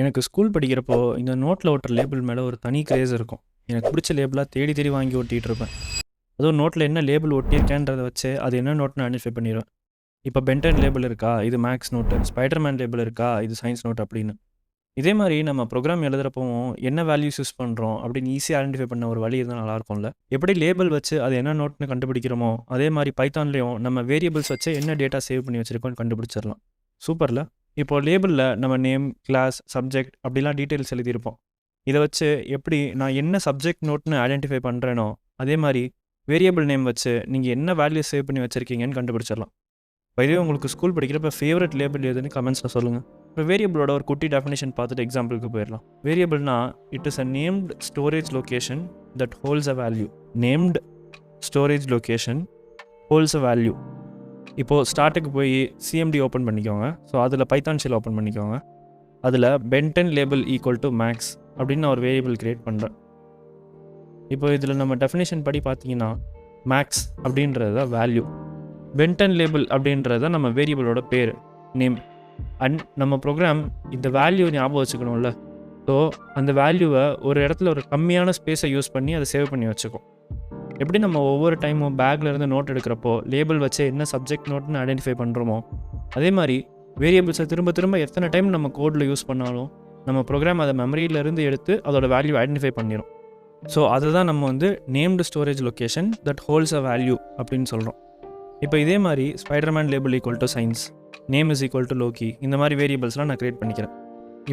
எனக்கு ஸ்கூல் படிக்கிறப்போ இந்த நோட்டில் ஒட்டுற லேபிள் மேலே ஒரு தனி கிரேஸ் இருக்கும். எனக்கு பிடிச்ச லேபிளாக தேடி தேடி வாங்கி ஒட்டிகிட்டு இருப்பேன். அதுவும் நோட்டில் என்ன லேபிள் ஒட்டியிருக்கேன்றதை வச்சு அது என்ன நோட்னு ஐடென்டிஃபை பண்ணிடுவேன். இப்போ பென்டன் லேபிள் இருக்கா, இது மேக்ஸ் நோட்டு. ஸ்பைடர்மேன் லேபிள் இருக்கா, இது சயின்ஸ் நோட் அப்படின்னு. இதே மாதிரி நம்ம ப்ரோக்ராம் எழுதுகிறப்பவும் என்ன வேல்யூஸ் யூஸ் பண்ணுறோம் அப்படின்னு ஈஸியாக ஐடென்டிஃபை பண்ண ஒரு வழி இருந்தால் நல்லாயிருக்கும்ல. எப்படி லேபிள் வச்சு அது என்ன நோட்னு கண்டுபிடிக்கிறோமோ அதே மாதிரி பைத்தான்லேயும் நம்ம வேரியபிள்ஸ் வச்சு என்ன டேட்டா சேவ் பண்ணி வச்சுருக்கோன்னு கண்டுபிடிச்சிடலாம். சூப்பரில். இப்போ லேபிளில் நம்ம நேம், கிளாஸ், சப்ஜெக்ட் அப்படிலாம் டீட்டெயில்ஸ் எழுதியிருப்போம். இதை வச்சு எப்படி நான் என்ன சப்ஜெக்ட் நோட்னு ஐடென்டிஃபை பண்ணுறேனோ அதே மாதிரி வேரியபிள் நேம் வச்சு நீங்கள் என்ன வேல்யூ சேவ் பண்ணி வச்சுருக்கீங்கன்னு கண்டுபிடிச்சிடலாம். இதே உங்களுக்கு ஸ்கூல் படிக்கிறப்ப ஃபேவரட் லேபிள் எதுன்னு கமெண்ட்ஸில் சொல்லுங்கள். இப்போ வேரியபிளோட ஒரு குட்டி டெஃபினேஷன் பார்த்துட்டு எக்ஸாம்பிளுக்கு போயிடலாம். வேரியபிள்னா it is a named storage location that holds a value. Named storage location holds a value. இப்போது ஸ்டார்ட்டுக்கு போய் சிஎம்டி ஓப்பன் பண்ணிக்கோங்க. ஸோ அதில் பைத்தான் ஷெல் ஓப்பன் பண்ணிக்கோங்க. அதில் பென்டன் லேபிள் ஈக்குவல் டு மேக்ஸ் அப்படின்னு நான் ஒரு வேரியபிள் க்ரியேட் பண்ணுறேன். இப்போ இதில் நம்ம டெஃபினேஷன் படி பார்த்தீங்கன்னா மேக்ஸ் அப்படின்றது தான் வேல்யூ, பென்டன் லேபிள் அப்படின்றது தான் நம்ம வேரியபிளோட பேர், நேம். அண்ட் நம்ம ப்ரோக்ராம் இந்த வேல்யூ ஞாபகம் வச்சுக்கணும்ல. ஸோ அந்த வேல்யூவை ஒரு இடத்துல ஒரு கம்மியான ஸ்பேஸை யூஸ் பண்ணி அதை சேவ் பண்ணி வச்சுக்கோம். எப்படி நம்ம ஒவ்வொரு டைமும் பேக்கில் இருந்து நோட் எடுக்கிறப்போ லேபிள் வச்சு என்ன சப்ஜெக்ட் நோட்னு ஐடென்டிஃபை பண்ணுறோமோ அதே மாதிரி வேரியபிள்ஸை திரும்ப திரும்ப எத்தனை டைம் நம்ம கோடில் யூஸ் பண்ணாலும் நம்ம ப்ரோக்ராம் அதை மெமரியிலேருந்து எடுத்து அதோட வேல்யூ ஐடென்டிஃபை பண்ணிடும். ஸோ அதுதான் நம்ம named storage location that holds a value அப்படின்னு சொல்கிறோம். இப்போ இதே மாதிரி Spiderman label equal to science, name is equal to Loki, இந்த மாதிரி வேரியபிள்ஸ்லாம் நான் க்ரியேட் பண்ணிக்கிறேன்.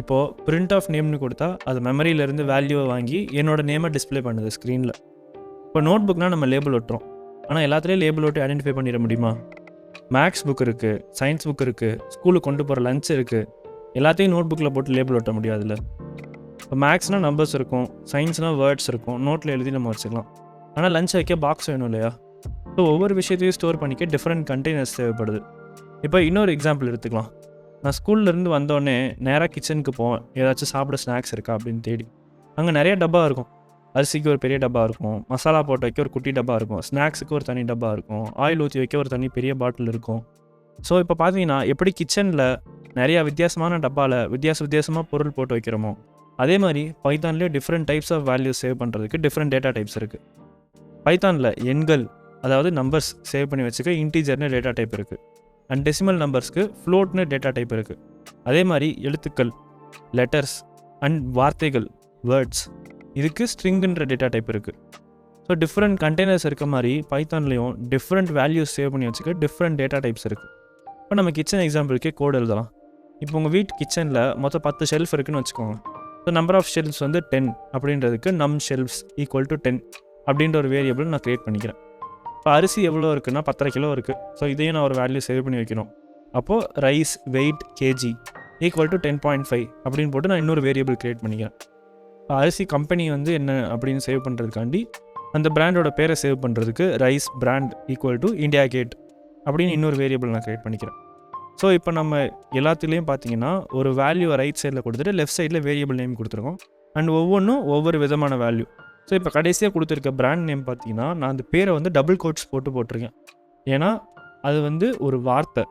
இப்போது பிரிண்ட் ஆஃப் நேம்னு கொடுத்தா அது மெமரியிலேருந்து வேல்யூவை வாங்கி என்னோட நேமை டிஸ்பிளே பண்ணுது ஸ்க்ரீனில். இப்போ நோட் புக்னால் நம்ம லேபிள் ஒட்டுறோம், ஆனால் எல்லாத்துலேயும் லேபிள் ஒட்டி ஐடென்டிஃபை பண்ணிட முடியுமா? மேக்ஸ் புக் இருக்குது, சயின்ஸ் புக் இருக்குது, ஸ்கூலுக்கு கொண்டு போகிற லஞ்ச் இருக்குது, எல்லாத்தையும் நோட் புக்கில் போட்டு லேபிள் ஒட்ட முடியாதுல்ல. இப்போ மேக்ஸ்னால் நம்பர்ஸ் இருக்கும், சயின்ஸ்னால் வேர்ட்ஸ் இருக்கும், நோட்டில் எழுதி நம்ம வச்சுக்கலாம். ஆனால் லஞ்ச் வைக்க பாக்ஸ் வேணும் இல்லையா? ஸோ ஒவ்வொரு விஷயத்தையும் ஸ்டோர் பண்ணிக்க டிஃப்ரெண்ட் கண்டெய்னர்ஸ் தேவைப்படுது. இப்போ இன்னொரு எக்ஸாம்பிள் எடுத்துக்கலாம். நான் ஸ்கூல்லேருந்து வந்தோடனே நேராக கிச்சனுக்கு போவேன், ஏதாச்சும் சாப்பிட ஸ்நாக்ஸ் இருக்கா அப்படின்னு தேடி. அங்கே நிறைய டப்பா இருக்கும். அரிசிக்கு ஒரு பெரிய டப்பா இருக்கும், மசாலா போட்டு வைக்க ஒரு குட்டி டப்பா இருக்கும், ஸ்நாக்ஸுக்கு ஒரு தனி டப்பா இருக்கும், ஆயில் ஊற்றி வைக்க ஒரு தனி பெரிய பாட்டில் இருக்கும். ஸோ இப்போ பார்த்தீங்கன்னா எப்படி கிச்சனில் நிறையா வித்தியாசமான டப்பாவில் வித்தியாசமாக பொருள் போட்டு வைக்கிறோமோ அதே மாதிரி பைத்தான்லேயே different types of values save பண்ணுறதுக்கு டிஃப்ரெண்ட் டேட்டா டைப்ஸ் இருக்குது. பைத்தானில் எண்கள், அதாவது நம்பர்ஸ் சேவ் பண்ணி வச்சுக்க இன்டீஜர்னு டேட்டா டைப் இருக்குது. அண்ட் டெசிமல் நம்பர்ஸ்க்கு ஃப்ளோட்னு டேட்டா டைப் இருக்குது. அதே மாதிரி எழுத்துக்கள், லெட்டர்ஸ் அண்ட் வார்த்தைகள், வேர்ட்ஸ், இதுக்கு ஸ்ட்ரிங்குன்ற டேட்டா டைப் இருக்குது. ஸோ டிஃப்ரெண்ட் கண்டெய்னர்ஸ் இருக்க மாதிரி பைத்தான்லேயும் டிஃப்ரெண்ட் வேல்யூஸ் சேவ் பண்ணி வச்சுக்க டிஃப்ரெண்ட் டேட்டா டைப்ஸ் இருக்குது. இப்போ நம்ம கிச்சன் எக்ஸாம்பிளுக்கே கோட் எழுதலாம். இப்போ உங்கள் வீட்டு கிச்சனில் மொத்தம் 10 ஷெல்ஃப் இருக்குதுன்னு வச்சுக்கோங்க. ஸோ நம்பர் ஆஃப் ஷெல்ஃப்ஸ் 10 அப்படின்றதுக்கு நம் ஷெல்ஃப்ஸ் ஈக்குவல் டு 10 அப்படின்ற ஒரு வேரியபிள் நான் க்ரியேட் பண்ணிக்கிறேன். இப்போ அரிசி எவ்வளோ இருக்குன்னா 10 கிலோ இருக்குது. ஸோ இதையும் நான் ஒரு வேல்யூ சேவ் பண்ணி வைக்கணும். அப்போது rice weight KG equal to 10.5 அப்படின்னு போட்டு நான் இன்னொரு வேரியபிள் க்ரியேட் பண்ணிக்கிறேன். இப்போ அரிசி கம்பெனி என்ன அப்படின்னு சேவ் பண்ணுறதுக்காண்டி அந்த பிராண்டோட பேரை சேவ் பண்ணுறதுக்கு rice brand equal to India Gate அப்படின்னு இன்னொரு வேரியபிள் நான் க்ரியேட் பண்ணிக்கிறேன். ஸோ இப்போ நம்ம எல்லாத்துலேயும் பார்த்தீங்கன்னா ஒரு வேல்யூவை ரைட் சைடில் கொடுத்துட்டு லெஃப்ட் சைடில் வேரியபிள் நேம் கொடுத்துருக்கோம். அண்ட் ஒவ்வொன்றும் ஒவ்வொரு விதமான வேல்யூ. ஸோ இப்போ கடைசியாக கொடுத்துருக்க பிராண்ட் நேம் பார்த்தீங்கன்னா நான் அந்த பேரை டபுள் கோட்ஸ் போட்டிருக்கேன். ஏன்னா அது ஒரு வார்த்தை.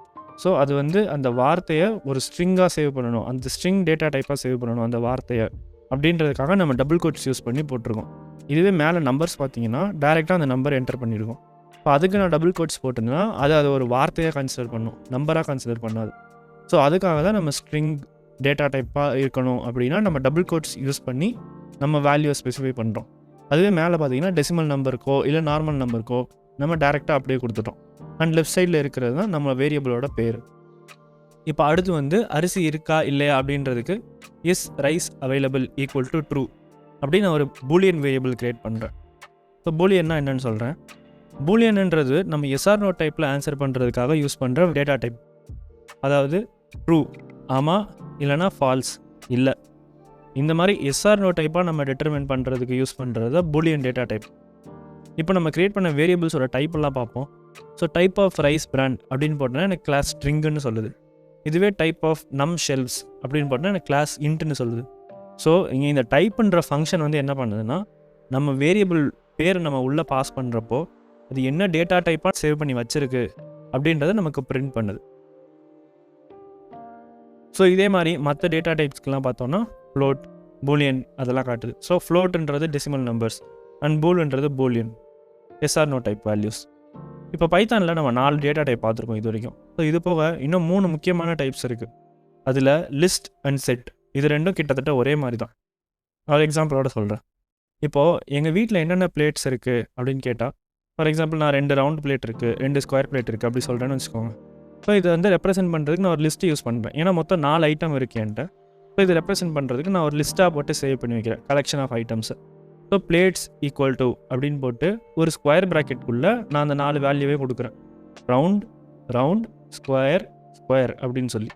ஸோ அது அந்த வார்த்தையை ஒரு ஸ்ட்ரிங்காக சேவ் பண்ணணும், அந்த ஸ்ட்ரிங் டேட்டா டைப்பாக சேவ் பண்ணணும் அந்த வார்த்தையை அப்படின்றதுக்காக நம்ம டபுள் கோட்ஸ் யூஸ் பண்ணி போட்டிருக்கோம். இதுவே மேலே நம்பர்ஸ் பார்த்தீங்கன்னா டேரெக்டாக அந்த நம்பர் என்டர் பண்ணியிருக்கோம். இப்போ அதுக்கு நான் டபுள் கோட்ஸ் போட்டிருந்தேன்னா அது ஒரு வார்த்தையாக கன்சிடர் பண்ணும், நம்பராக கன்சிடர் பண்ணாது. ஸோ அதுக்காக தான் நம்ம ஸ்ட்ரிங் டேட்டா டைப்பாக இருக்கணும் அப்படின்னா நம்ம டபுள் கோட்ஸ் யூஸ் பண்ணி நம்ம வேல்யூவை ஸ்பெசிஃபை பண்ணுறோம். அதுவே மேலே பார்த்தீங்கன்னா டெசிமல் நம்பருக்கோ இல்லை நார்மல் நம்பருக்கோ நம்ம டேரெக்டாக அப்படியே கொடுத்துட்டோம். அண்ட் லெஃப்ட் சைடில் இருக்கிறது தான் நம்ம வேரியபிளோட பேர். இப்போ அடுத்து அரிசி இருக்கா இல்லையா அப்படின்றதுக்கு is rice available equal to true அப்படின்னு நான் ஒரு பூலியன் வேரியபிள் க்ரியேட் பண்ணுறேன். ஸோ பூலியன்னா என்னன்னு சொல்கிறேன். பூலியன்ன்றது நம்ம எஸ்ஆர் நோ டைப்பில் ஆன்சர் பண்ணுறதுக்காக யூஸ் பண்ணுற டேட்டா டைப். அதாவது ட்ரூ ஆமாம் இல்லைனா ஃபால்ஸ் இல்லை, இந்த மாதிரி எஸ்ஆர் நோ டைப்பாக நம்ம டிட்டர்மின் பண்ணுறதுக்கு யூஸ் பண்ணுறது தான் பூலியன் டேட்டா டைப். இப்போ நம்ம க்ரியேட் பண்ண வேரியபிள்ஸோட டைப்பெல்லாம் பார்ப்போம். So type of rice brand அப்படின்னு போட்டோன்னா எனக்கு கிளாஸ் ஸ்ட்ரிங்குன்னு சொல்லுது. இதுவே டைப் ஆஃப் நம் ஷெல்ஃப்ஸ் அப்படின்னு போட்டோன்னா எனக்கு கிளாஸ் இன்ட்டுன்னு சொல்லுது. ஸோ இங்கே இந்த டைப்புன்ற ஃபங்க்ஷன் என்ன பண்ணுதுன்னா நம்ம வேரியபிள் பேர் நம்ம உள்ளே பாஸ் பண்ணுறப்போ அது என்ன டேட்டா டைப்பாக சேவ் பண்ணி வச்சுருக்கு அப்படின்றத நமக்கு பிரிண்ட் பண்ணுது. ஸோ இதே மாதிரி மற்ற டேட்டா டைப்ஸ்க்கெலாம் பார்த்தோன்னா ஃப்ளோட், பூலியன் அதெல்லாம் காட்டுது. ஸோ ஃப்ளோட்ன்றது டெசிமல் நம்பர்ஸ் அண்ட் பூல்ன்றது boolean, yes or no type values. இப்போ பைத்தானில் நம்ம 4 டேட்டா டைப் பார்த்துருக்கோம் இது வரைக்கும். ஸோ இது போக இன்னும் 3 முக்கியமான டைப்ஸ் இருக்குது. அதில் லிஸ்ட் அண்ட் செட், இது ரெண்டும் கிட்டத்தட்ட ஒரே மாதிரி தான். ஒரு எக்ஸாம்பிளோட சொல்கிறேன். இப்போது எங்கள் வீட்டில் என்னென்ன பிளேட்ஸ் இருக்குது அப்படின்னு கேட்டால், ஃபார் எக்ஸாம்பிள் நான் 2 ரவுண்ட் பிளேட் இருக்குது, 2 ஸ்கொயர் பிளேட் இருக்குது அப்படி சொல்கிறேன்னு வச்சுக்கோங்க. ஸோ இதை வந்து ரெப்ரசென்ட் பண்ணுறதுக்கு நான் ஒரு லிஸ்ட்டு யூஸ் பண்ணுறேன். ஏன்னா மொத்தம் 4 ஐட்டம் இருக்குது என்கிட்ட. ஸோ இதை ரெப்ரசென்ட் பண்ணுறதுக்கு நான் ஒரு லிஸ்ட்டாக போட்டு சேவ் பண்ணி வைக்கிறேன், கலெக்ஷன் ஆஃப் ஐட்டம்ஸை. ஸோ பிளேட்ஸ் ஈக்குவல் டு அப்படின்னு போட்டு ஒரு ஸ்கொயர் ப்ராக்கெட்குள்ளே நான் அந்த 4 வேல்யூவே கொடுக்குறேன். ரவுண்ட், ரவுண்ட், ஸ்கொயர், ஸ்கொயர் அப்படின்னு சொல்லி.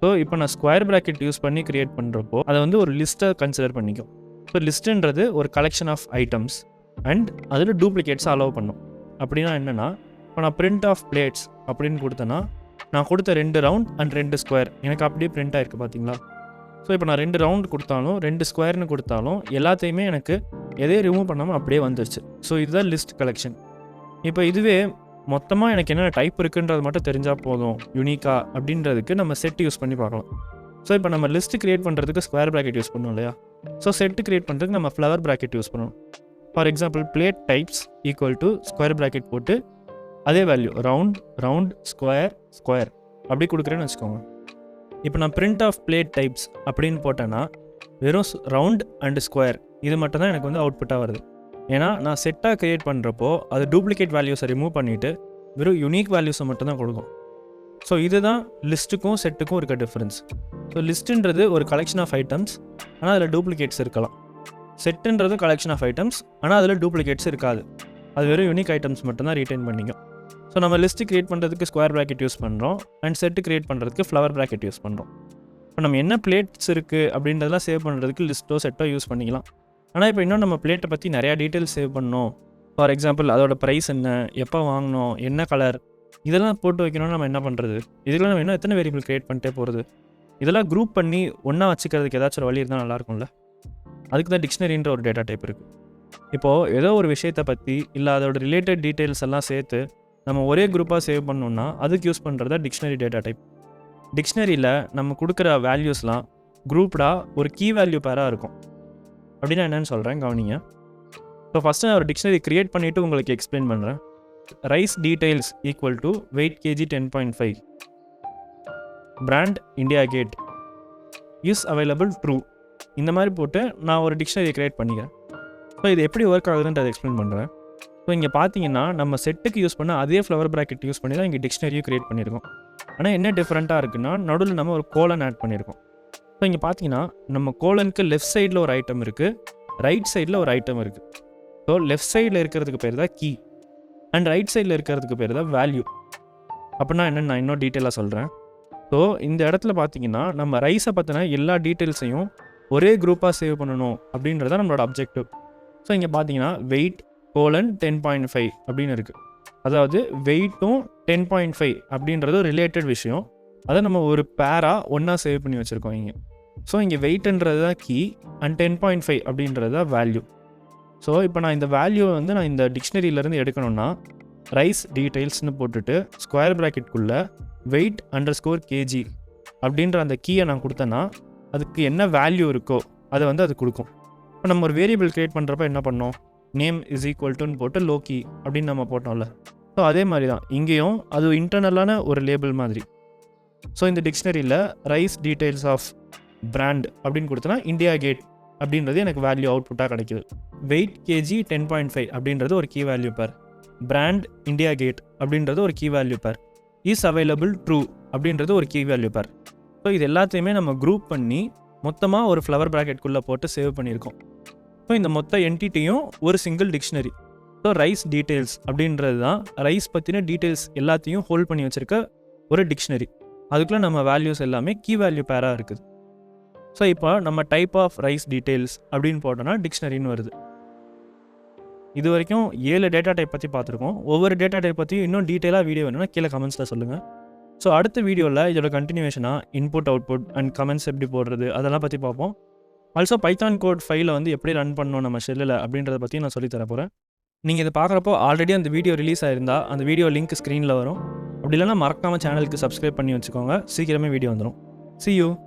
ஸோ இப்போ நான் ஸ்கொயர் ப்ராக்கெட் யூஸ் பண்ணி க்ரியேட் பண்ணுறப்போ அதை வந்து ஒரு லிஸ்ட்டை கன்சிடர் பண்ணிக்கும். ஸோ லிஸ்ட்டுன்றது ஒரு கலெக்ஷன் ஆஃப் ஐட்டம்ஸ் அண்ட் அதில் டூப்ளிகேட்ஸை அலோவ் பண்ணும். அப்படின்னா என்னென்னா, இப்போ நான் பிரிண்ட் ஆஃப் பிளேட்ஸ் அப்படின்னு கொடுத்தேன்னா நான் கொடுத்த 2 ரவுண்ட் அண்ட் 2 ஸ்கொயர் எனக்கு அப்படியே பிரிண்ட் ஆகிருக்கு பார்த்தீங்களா. ஸோ இப்போ நான் 2 ரவுண்ட் கொடுத்தாலும் 2 ஸ்கொயர்னு கொடுத்தாலும் எல்லாத்தையுமே எனக்கு எதையும் ரிமூவ் பண்ணாமல் அப்படியே வந்துருச்சு. ஸோ இதுதான் லிஸ்ட் கலெக்ஷன். இப்போ இதுவே மொத்தமாக எனக்கு என்னென்ன டைப் இருக்குன்றது மட்டும் தெரிஞ்சால் போதும் யூனிக்காக அப்படின்றதுக்கு நம்ம செட் யூஸ் பண்ணி பார்க்கலாம். ஸோ இப்போ நம்ம லிஸ்ட்டு க்ரியேட் பண்ணுறதுக்கு ஸ்கொயர் ப்ராக்கெட் யூஸ் பண்ணோம் இல்லையா. ஸோ செட்டு க்ரியேட் பண்ணுறதுக்கு நம்ம ஃப்ளவர் ப்ராக்கெட் யூஸ் பண்ணணும். For example plate types equal to square bracket போட்டு அதே value round, round, square, square அப்படி கொடுக்குறேன்னு வச்சுக்கோங்க. இப்போ நான் பிரிண்ட் ஆஃப் பிளேட் டைப்ஸ் அப்படின்னு போட்டேன்னா வெறும் ரவுண்ட் அண்டு ஸ்கொயர் இது மட்டும் தான் எனக்கு வந்து அவுட்புட்டாக வருது. ஏன்னா நான் செட்டாக க்ரியேட் பண்ணுறப்போ அது டூப்ளிகேட் வேல்யூஸை ரிமூவ் பண்ணிவிட்டு வெறும் யூனிக் வேல்யூஸை மட்டும் தான் கொடுக்கும். ஸோ இதுதான் லிஸ்ட்டுக்கும் செட்டுக்கும் இருக்க டிஃப்ரென்ஸ். ஸோ லிஸ்ட்டுன்றது ஒரு கலெக்ஷன் ஆஃப் ஐட்டம்ஸ், ஆனால் அதில் டூப்ளிகேட்ஸ் இருக்கலாம். செட்டுன்றது கலெக்ஷன் ஆஃப் ஐட்டம்ஸ், ஆனால் அதில் டூப்ளிகேட்ஸ் இருக்காது. அது வெறும் யூனிக் ஐட்டம்ஸ் மட்டும் தான் ரீட்டைன் பண்ணிக்கும். ஸோ நம்ம லிஸ்ட்டு க்ரியேட் பண்ணுறதுக்கு ஸ்கொயர் ப்ராக்கெட் யூஸ் பண்ணுறோம் அண்ட் செட்டு க்ரியேட் பண்ணுறதுக்கு ஃப்ளவர் ப்ராக்கெட் யூஸ் பண்ணுறோம். இப்போ நம்ம என்ன பிளேட்ஸ் இருக்குது அப்படின்றதெல்லாம் சேவ் பண்ணுறதுக்கு லிஸ்ட்டோ செட்டோ யூஸ் பண்ணிக்கலாம். ஆனால் இப்போ இன்னும் நம்ம பிளேட்டை பற்றி நிறையா டீட்டெயில்ஸ் சேவ் பண்ணோம். ஃபார் எக்ஸாம்பிள் அதோட ப்ரைஸ் என்ன, எப்போ வாங்கினோம், என்ன கலர், இதெல்லாம் போட்டு வைக்கணும்னு நம்ம என்ன பண்ணுறது? இதெல்லாம் நம்ம இன்னும் எத்தனை வேரியபிள் க்ரியேட் பண்ணிட்டே போகிறது? இதெல்லாம் குரூப் பண்ணி ஒன்றா வச்சுக்கிறதுக்கு ஏதாச்சும் ஒரு வழி இருந்தால் நல்லாயிருக்கும்ல. அதுக்கு தான் டிக்ஷனரின்ற ஒரு டேட்டா டைப் இருக்குது. இப்போது ஏதோ ஒரு விஷயத்தை பற்றி இல்லை அதோட ரிலேட்டட் டீட்டெயில்ஸ் எல்லாம் சேர்த்து நம்ம ஒரே குரூப்பாக சேவ் பண்ணோம்னா அதுக்கு யூஸ் பண்ணுறதா டிக்ஷனரி டேட்டா டைப். டிக்ஷனரியில் நம்ம கொடுக்குற வேல்யூஸ்லாம் குரூப்டாக ஒரு கீ வேல்யூ பேராக இருக்கும். அப்படின்னா என்னென்னு சொல்கிறேன், கவனிங்க. ஸோ ஃபஸ்ட்டு நான் ஒரு டிக்ஷனரி க்ரியேட் பண்ணிவிட்டு உங்களுக்கு எக்ஸ்பிளைன் பண்ணுறேன். Rice details equal to weight kg 10.5, brand India Gate, is available true, இந்த மாதிரி போட்டு நான் ஒரு டிக்ஷனரி க்ரியேட் பண்ணிக்கிறேன். ஸோ இது எப்படி ஒர்க் ஆகுதுன்ட்டு அதை எக்ஸ்பிளைன் பண்ணுறேன். ஸோ இங்கே பார்த்தீங்கன்னா நம்ம செட்டுக்கு யூஸ் பண்ண அதே ஃப்ளவர் ப்ராக்கெட் யூஸ் பண்ணி தான் இங்கே டிக்ஷனரியும் க்ரியேட் பண்ணியிருக்கோம். ஆனால் என்ன டிஃப்ரெண்ட்டாக இருக்குன்னா நடுவில் நம்ம ஒரு கோலன் ஆட் பண்ணியிருக்கோம். ஸோ இங்கே பார்த்தீங்கன்னா நம்ம கோலனுக்கு லெஃப்ட் சைடில் ஒரு ஐட்டம் இருக்குது, ரைட் சைடில் ஒரு ஐட்டம் இருக்குது. ஸோ லெஃப்ட் சைடில் இருக்கிறதுக்கு பேர் தான் கீ அண்ட் ரைட் சைடில் இருக்கிறதுக்கு பேர் தான் வேல்யூ. அப்படின்னா என்னென்னு நான் இன்னும் டீட்டெயிலாக சொல்கிறேன். ஸோ இந்த இடத்துல பார்த்தீங்கன்னா நம்ம ரைஸை பற்றின எல்லா டீட்டெயில்ஸையும் ஒரே குரூப்பாக சேவ் பண்ணணும் அப்படின்றத நம்மளோட அப்ஜெக்டிவ். ஸோ இங்கே பார்த்தீங்கன்னா வெயிட் கோலன் 10.5 அப்படின்னு இருக்குது. அதாவது வெயிட்டும் 10.5 அப்படின்றது ஒரு ரிலேட்டட் விஷயம். அதை நம்ம ஒரு பேராக ஒன்றா சேவ் பண்ணி வச்சுருக்கோம் இங்கே. ஸோ இங்கே வெயிட்ன்றது தான் கீ அண்ட் 10.5 அப்படின்றது தான் வேல்யூ. ஸோ இப்போ நான் இந்த வேல்யூவை வந்து நான் இந்த டிக்ஷனரியிலேருந்து எடுக்கணும்னா ரைஸ் டீட்டெயில்ஸ்னு போட்டுட்டு ஸ்கொயர் ப்ராக்கெட்குள்ளே வெயிட் _ kg அப்படின்ற அந்த கீயை நான் கொடுத்தேன்னா அதுக்கு என்ன வேல்யூ இருக்கோ அதை வந்து அது கொடுக்கும். இப்போ நம்ம ஒரு வேரியபிள் க்ரியேட் பண்ணுறப்ப என்ன பண்ணோம், நேம் இஸ் ஈக்குவல் டுன்னு போட்டு லோக்கி அப்படின்னு நம்ம போட்டோம்ல. ஸோ அதே மாதிரி தான் இங்கேயும் அது இன்டர்னலான ஒரு லேபிள் மாதிரி. ஸோ இந்த டிக்ஷனரியில் ரைஸ் டீட்டெயில்ஸ் ஆஃப் பிராண்ட் அப்படின்னு கொடுத்தனா இண்டியா கேட் அப்படின்றது எனக்கு வேல்யூ அவுட்புட்டாக கிடைக்குது. வெயிட் kg 10.5 அப்படின்றது ஒரு key value pair, brand India Gate அப்படின்றது ஒரு key value pair, is available true அப்படின்றது ஒரு கீ வேல்யூ பேர். ஸோ இது எல்லாத்தையுமே நம்ம குரூப் பண்ணி மொத்தமாக ஒரு ஃப்ளவர் ப்ராக்கெட்குள்ளே போட்டு சேவ் பண்ணியிருக்கோம். ஸோ இந்த மொத்த என்டிட்டியும் ஒரு single dictionary. So rice details அப்படின்றது தான் ரைஸ் பற்றின டீட்டெயில்ஸ் எல்லாத்தையும் ஹோல்ட் பண்ணி வச்சுருக்க ஒரு டிக்ஷனரி. அதுக்குள்ளே நம்ம வேல்யூஸ் எல்லாமே கீ வேல்யூ பேராக இருக்குது. ஸோ இப்போ நம்ம டைப் ஆஃப் ரைஸ் டீட்டெயில்ஸ் அப்படின்னு போட்டோன்னா டிக்ஷனரின்னு வருது. இது வரைக்கும் 7 டேட்டா டைப் பற்றி பார்த்துருக்கோம். ஒவ்வொரு டேட்டா டைப் பற்றியும் இன்னும் டீட்டெயிலாக வீடியோ வேணும்னா கீழே கமெண்ட்ஸில் சொல்லுங்கள். ஸோ அடுத்த வீடியோவில் இதோட கண்டினியூஷனாக இன்புட் அவுட்புட் அண்ட் கமெண்ட்ஸ் எப்படி போடுறது அதெல்லாம் பற்றி பார்ப்போம். ஆல்சோ பைத்தான் கோட் ஃபைலை வந்து எப்படி ரன் பண்ணணும் நம்ம ஷெல்லில் அப்படின்றத பற்றி நான் சொல்லித்தர போகிறேன். நீங்கள் இதை பார்க்குறப்போ ஆல்ரெடி அந்த வீடியோ ரிலீஸ் ஆயிருந்தால் அந்த வீடியோ லிங்க் ஸ்க்ரீனில் வரும். அப்படி இல்லைனா மறக்காமல் சேனலுக்கு சப்ஸ்கிரைப் பண்ணி வச்சுக்கோங்க, சீக்கிரமே வீடியோ வந்துடும். See you.